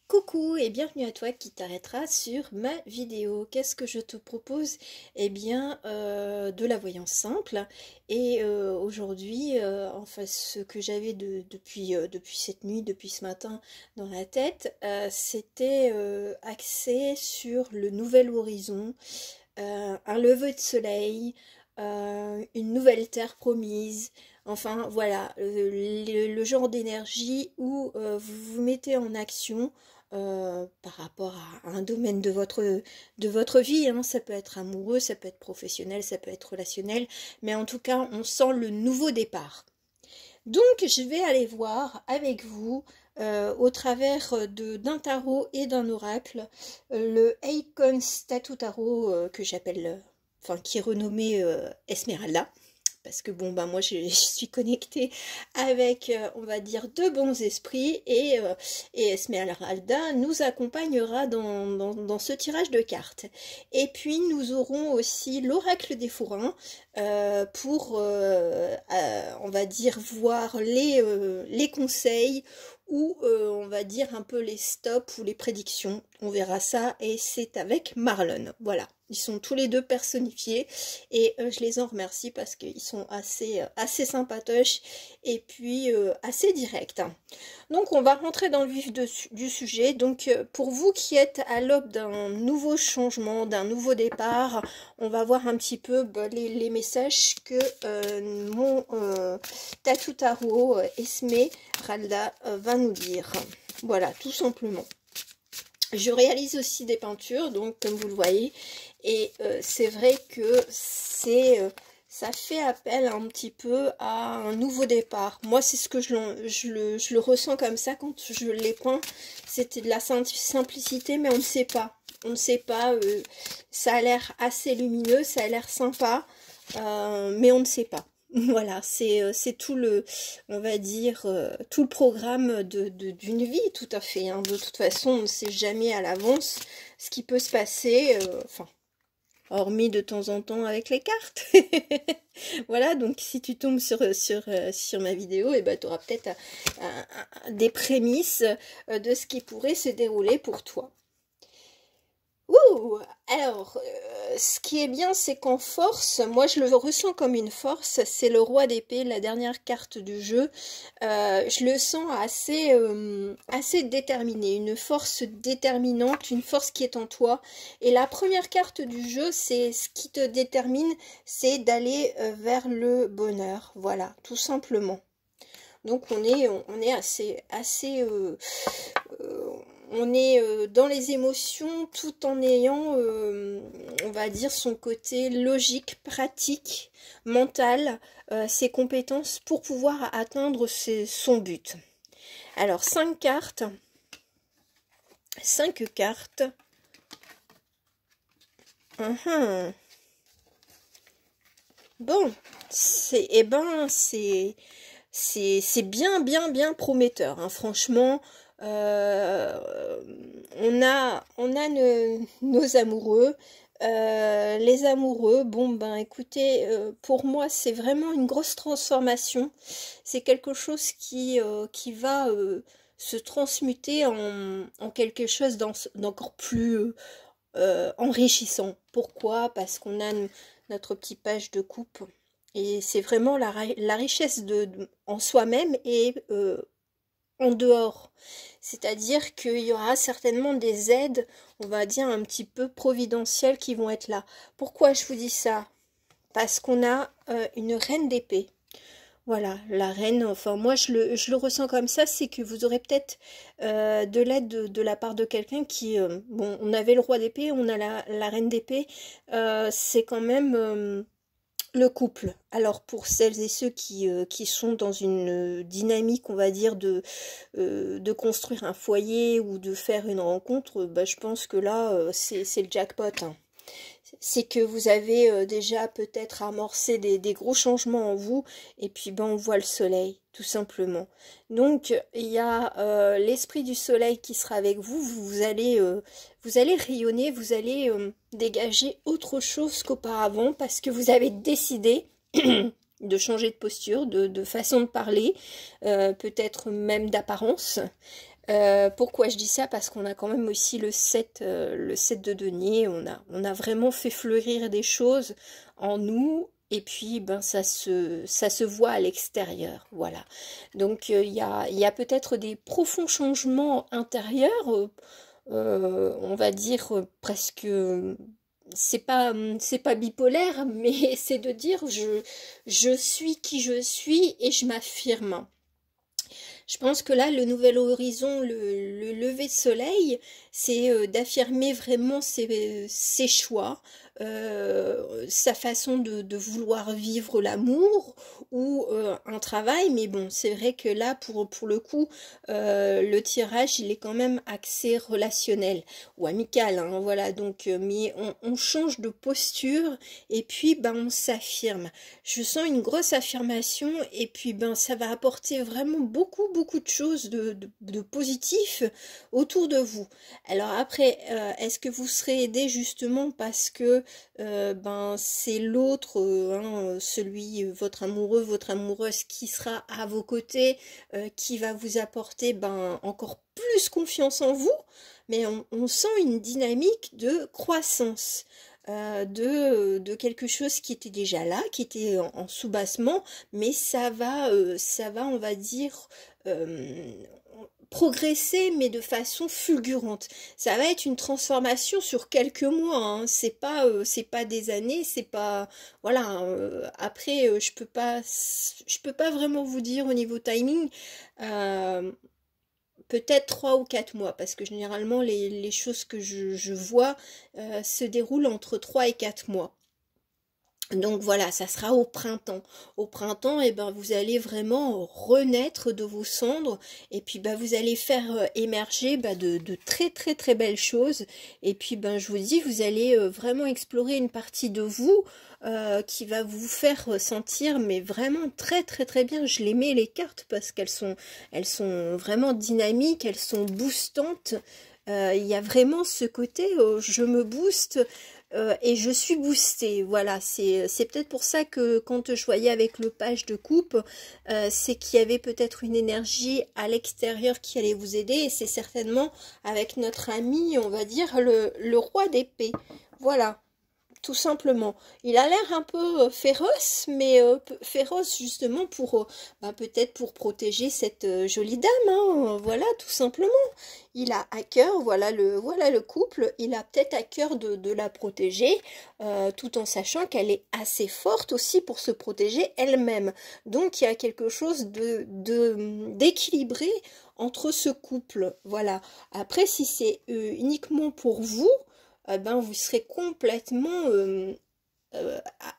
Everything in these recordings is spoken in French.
Coucou et bienvenue à toi qui t'arrêtera sur ma vidéo. Qu'est-ce que je te propose? Eh bien, de la voyance simple. Et aujourd'hui, enfin, ce que j'avais depuis cette nuit, depuis ce matin dans la tête, c'était axé sur le nouvel horizon, un lever de soleil, une nouvelle terre promise. Enfin, voilà, le genre d'énergie où vous vous mettez en action par rapport à un domaine de votre vie, hein. Ça peut être amoureux, ça peut être professionnel, ça peut être relationnel, mais en tout cas, on sent le nouveau départ. Donc, je vais aller voir avec vous, au travers d'un tarot et d'un oracle, le Eikon Statue Tarot que j'appelle, enfin, qui est renommé Esmeralda parce que bon bah moi je suis connectée avec on va dire de bons esprits et Esmeralda nous accompagnera dans ce tirage de cartes. Et puis nous aurons aussi l'oracle des fourrins pour on va dire voir les conseils ou on va dire un peu les stops ou les prédictions. On verra ça et c'est avec Marlon. Voilà, ils sont tous les deux personnifiés et je les en remercie parce qu'ils sont assez sympatoches et puis assez directs. Donc on va rentrer dans le vif du sujet. Donc pour vous qui êtes à l'aube d'un nouveau changement, d'un nouveau départ, on va voir un petit peu les messages que mon Tattoo Tarot Esmeralda va nous dire. Voilà, tout simplement. Je réalise aussi des peintures, donc comme vous le voyez, et c'est vrai que ça fait appel un petit peu à un nouveau départ. Moi, c'est ce que je le ressens comme ça quand je les peins. C'était de la simplicité, mais on ne sait pas. On ne sait pas, ça a l'air assez lumineux, ça a l'air sympa, mais on ne sait pas. Voilà, c'est tout le, on va dire, tout le programme d'une vie, tout à fait. Hein. De toute façon, on ne sait jamais à l'avance ce qui peut se passer, enfin, hormis de temps en temps avec les cartes. Voilà, donc si tu tombes sur ma vidéo, et ben, tu auras peut-être des prémices de ce qui pourrait se dérouler pour toi. Ouh, alors, ce qui est bien, c'est qu'en force, moi je le ressens comme une force, c'est le roi d'épée, la dernière carte du jeu. Je le sens assez déterminé, une force déterminante, une force qui est en toi. Et la première carte du jeu, c'est ce qui te détermine, c'est d'aller vers le bonheur, voilà, tout simplement. Donc on est on est dans les émotions tout en ayant, on va dire, son côté logique, pratique, mental, ses compétences pour pouvoir atteindre son but. Alors, 5 cartes. 5 cartes. Bon, c'est bien prometteur, hein. Franchement, on a nos amoureux. Les amoureux, bon ben écoutez, pour moi c'est vraiment une grosse transformation. C'est quelque chose qui va se transmuter en quelque chose d'encore plus enrichissant. Pourquoi? Parce qu'on a notre petit page de coupe. Et c'est vraiment la richesse en soi-même et en dehors. C'est-à-dire qu'il y aura certainement des aides, on va dire, un petit peu providentielles qui vont être là. Pourquoi je vous dis ça? Parce qu'on a une reine d'épée. Voilà, la reine, enfin moi je le ressens comme ça, c'est que vous aurez peut-être de l'aide de la part de quelqu'un qui, bon, on avait le roi d'épée, on a la reine d'épée, c'est quand même le couple. Alors pour celles et ceux qui sont dans une dynamique, on va dire, de construire un foyer ou de faire une rencontre, bah, je pense que là, c'est le jackpot, hein. C'est que vous avez déjà peut-être amorcé des gros changements en vous, et puis ben, on voit le soleil, tout simplement. Donc, il y a l'esprit du soleil qui sera avec vous, vous allez rayonner, vous allez dégager autre chose qu'auparavant, parce que vous avez décidé de changer de posture, de façon de parler, peut-être même d'apparence. Pourquoi je dis ça? Parce qu'on a quand même aussi le 7 de denier, on a vraiment fait fleurir des choses en nous, et puis ben ça se voit à l'extérieur, voilà. Donc il y a peut-être des profonds changements intérieurs, on va dire presque, c'est pas bipolaire, mais c'est de dire je suis qui je suis et je m'affirme. Je pense que là, le nouvel horizon, le lever de soleil, c'est d'affirmer vraiment ses choix, sa façon de vouloir vivre l'amour ou un travail. Mais bon, c'est vrai que là, pour le coup, le tirage, il est quand même axé relationnel ou amical, hein, voilà. Donc, mais on change de posture et puis, ben, on s'affirme. Je sens une grosse affirmation et puis ben ça va apporter vraiment beaucoup de choses de positif autour de vous. Alors après, est-ce que vous serez aidé justement parce que ben c'est l'autre, celui, votre amoureux, votre amoureuse qui sera à vos côtés, qui va vous apporter ben encore plus confiance en vous, mais on sent une dynamique de croissance de quelque chose qui était déjà là, qui était en soubassement, mais ça va, on va dire, progresser, mais de façon fulgurante. Ça va être une transformation sur quelques mois, hein. C'est pas des années, c'est pas, voilà. Après, je peux pas vraiment vous dire au niveau timing. Euh, Peut-être 3 ou 4 mois, parce que généralement les choses que je vois se déroulent entre 3 et 4 mois. Donc voilà, ça sera au printemps. Au printemps, et ben, vous allez vraiment renaître de vos cendres et puis ben, vous allez faire émerger ben, de très belles choses. Et puis ben, je vous dis, vous allez vraiment explorer une partie de vous qui va vous faire sentir mais vraiment très bien. Je les mets les cartes parce elles sont vraiment dynamiques, elles sont boostantes. Il y a vraiment ce côté je me booste et je suis boostée. Voilà, c'est peut-être pour ça que quand je voyais avec le page de coupe, c'est qu'il y avait peut-être une énergie à l'extérieur qui allait vous aider, et c'est certainement avec notre ami, on va dire, le roi d'épée. Voilà, tout simplement. Il a l'air un peu féroce, mais féroce justement pour bah, peut-être pour protéger cette jolie dame, hein, voilà, tout simplement. Il a à cœur, voilà le couple, il a peut-être à cœur de la protéger, tout en sachant qu'elle est assez forte aussi pour se protéger elle-même. Donc il y a quelque chose d'équilibré entre ce couple, voilà. Après, si c'est uniquement pour vous, ben, vous serez complètement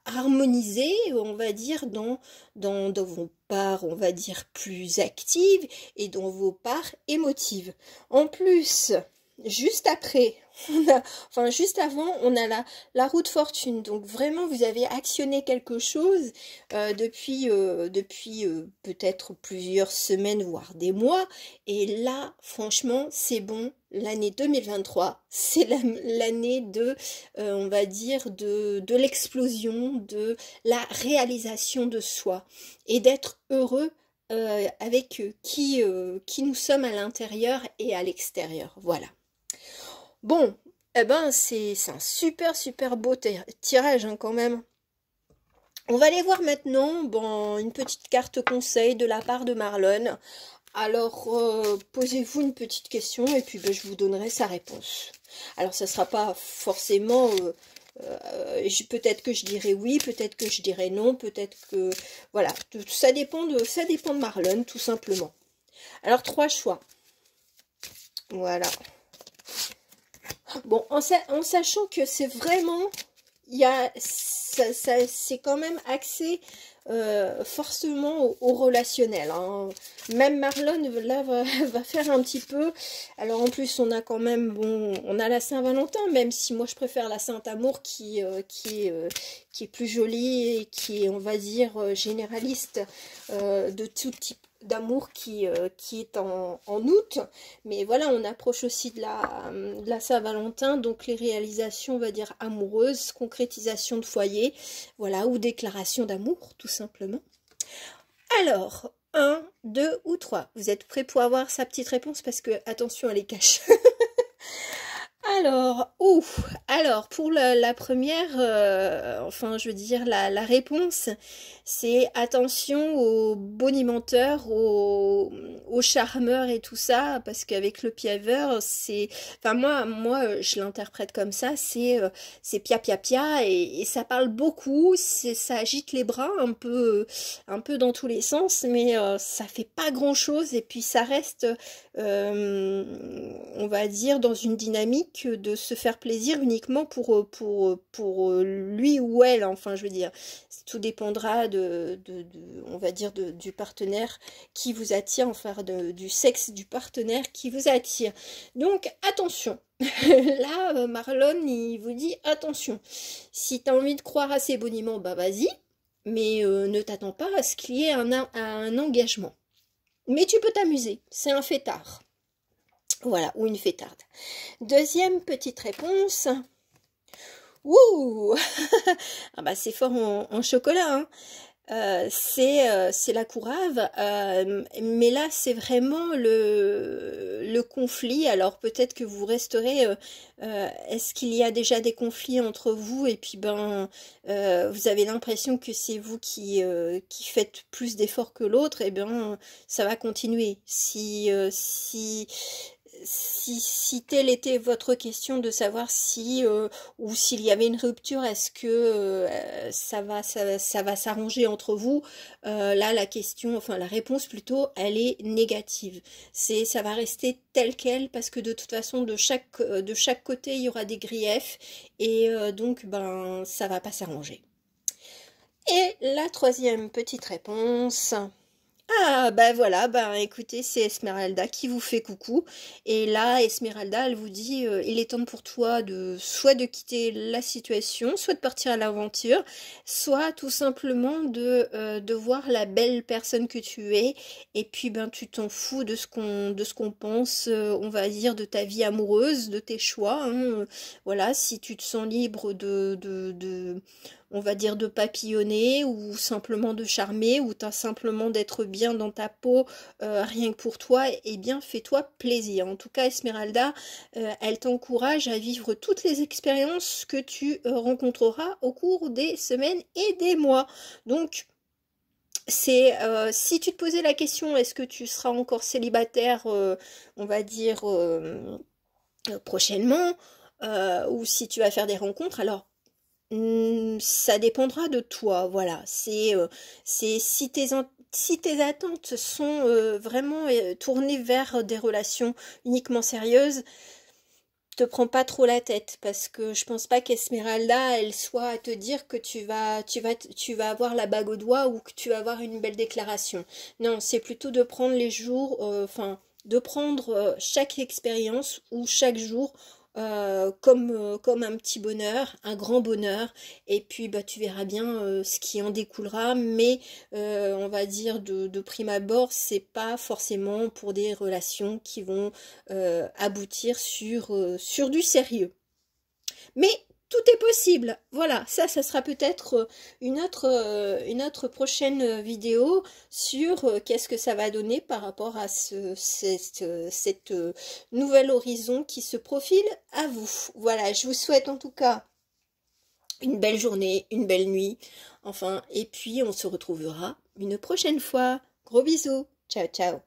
harmonisé, on va dire, dans vos parts, on va dire, plus actives et dans vos parts émotives. En plus, juste après, enfin juste avant, on a la roue de fortune. Donc vraiment, vous avez actionné quelque chose depuis peut-être plusieurs semaines, voire des mois. Et là, franchement, c'est bon. L'année 2023, c'est l'année on va dire, de l'explosion, de la réalisation de soi et d'être heureux avec qui nous sommes à l'intérieur et à l'extérieur. Voilà. Bon, eh ben c'est un super beau tirage hein, quand même. On va aller voir maintenant bon, une petite carte conseil de la part de Marlon. Alors, posez-vous une petite question et puis ben, je vous donnerai sa réponse. Alors, ça ne sera pas forcément... peut-être que je dirai oui, peut-être que je dirai non, peut-être que... Voilà, ça dépend de Marlon, tout simplement. Alors, 3 choix. Voilà. Bon, en sachant que c'est vraiment... c'est quand même axé forcément au relationnel, hein. Même Marlon là va faire un petit peu. Alors en plus on a quand même bon, on a la Saint-Valentin, même si moi je préfère la Saint-Amour qui est plus jolie et qui est, on va dire, généraliste de tout type d'amour qui est en août. Mais voilà, on approche aussi de la Saint-Valentin, donc les réalisations, on va dire, amoureuses, concrétisation de foyer, voilà, ou déclaration d'amour, tout simplement. Alors, 1, 2 ou 3. Vous êtes prêts pour avoir sa petite réponse parce que, attention, elle est cache. Alors pour la première, enfin je veux dire la réponse, c'est attention aux bonimenteurs, aux charmeurs et tout ça, parce qu'avec le piaveur, c'est, enfin moi je l'interprète comme ça, c'est pia pia pia et ça parle beaucoup, ça agite les bras un peu dans tous les sens, mais ça fait pas grand-chose et puis ça reste on va dire, dans une dynamique de se faire plaisir uniquement pour lui ou elle, enfin, je veux dire, tout dépendra on va dire, du partenaire qui vous attire, enfin, du sexe du partenaire qui vous attire. Donc, attention. Là, Marlon, il vous dit, attention, si tu as envie de croire à ces boniments, bah vas-y, mais ne t'attends pas à ce qu'il y ait un engagement. Mais tu peux t'amuser, c'est un fêtard. Voilà, ou une fêtarde. Deuxième petite réponse. Ouh ah bah c'est fort en chocolat, hein. C'est la courave, mais là c'est vraiment le conflit. Alors peut-être que vous resterez, est-ce qu'il y a déjà des conflits entre vous et puis ben vous avez l'impression que c'est vous qui faites plus d'efforts que l'autre, et bien ça va continuer. Si telle était votre question de savoir si ou s'il y avait une rupture, est-ce que ça va s'arranger entre vous, là la question, enfin la réponse plutôt, elle est négative. Ça va rester tel quel parce que de toute façon de chaque côté il y aura des griefs et donc ben ça va pas s'arranger. Et la troisième petite réponse. Ah bah voilà, bah écoutez, c'est Esmeralda qui vous fait coucou. Et là, Esmeralda, elle vous dit, il est temps pour toi soit de quitter la situation, soit de partir à l'aventure, soit tout simplement de voir la belle personne que tu es. Et puis ben tu t'en fous de ce qu'on pense, on va dire, de ta vie amoureuse, de tes choix. Hein. Voilà, si tu te sens libre on va dire de papillonner ou simplement de charmer ou simplement d'être bien dans ta peau rien que pour toi, eh bien fais-toi plaisir. En tout cas Esmeralda, elle t'encourage à vivre toutes les expériences que tu rencontreras au cours des semaines et des mois. Donc c'est si tu te posais la question est-ce que tu seras encore célibataire, on va dire prochainement, ou si tu vas faire des rencontres, alors ça dépendra de toi, voilà. C'est si tes attentes sont vraiment tournées vers des relations uniquement sérieuses, te prends pas trop la tête parce que je pense pas qu'Esmeralda elle soit à te dire que tu vas avoir la bague au doigt ou que tu vas avoir une belle déclaration. Non, c'est plutôt de prendre les jours, enfin de prendre chaque expérience ou chaque jour comme un petit bonheur, un grand bonheur, et puis bah tu verras bien ce qui en découlera, mais on va dire de prime abord, c'est pas forcément pour des relations qui vont aboutir sur du sérieux. Mais tout est possible. Voilà, ça sera peut-être une autre prochaine vidéo sur qu'est-ce que ça va donner par rapport à cette nouvel horizon qui se profile à vous. Voilà, je vous souhaite en tout cas une belle journée, une belle nuit. Enfin, et puis on se retrouvera une prochaine fois. Gros bisous. Ciao, ciao.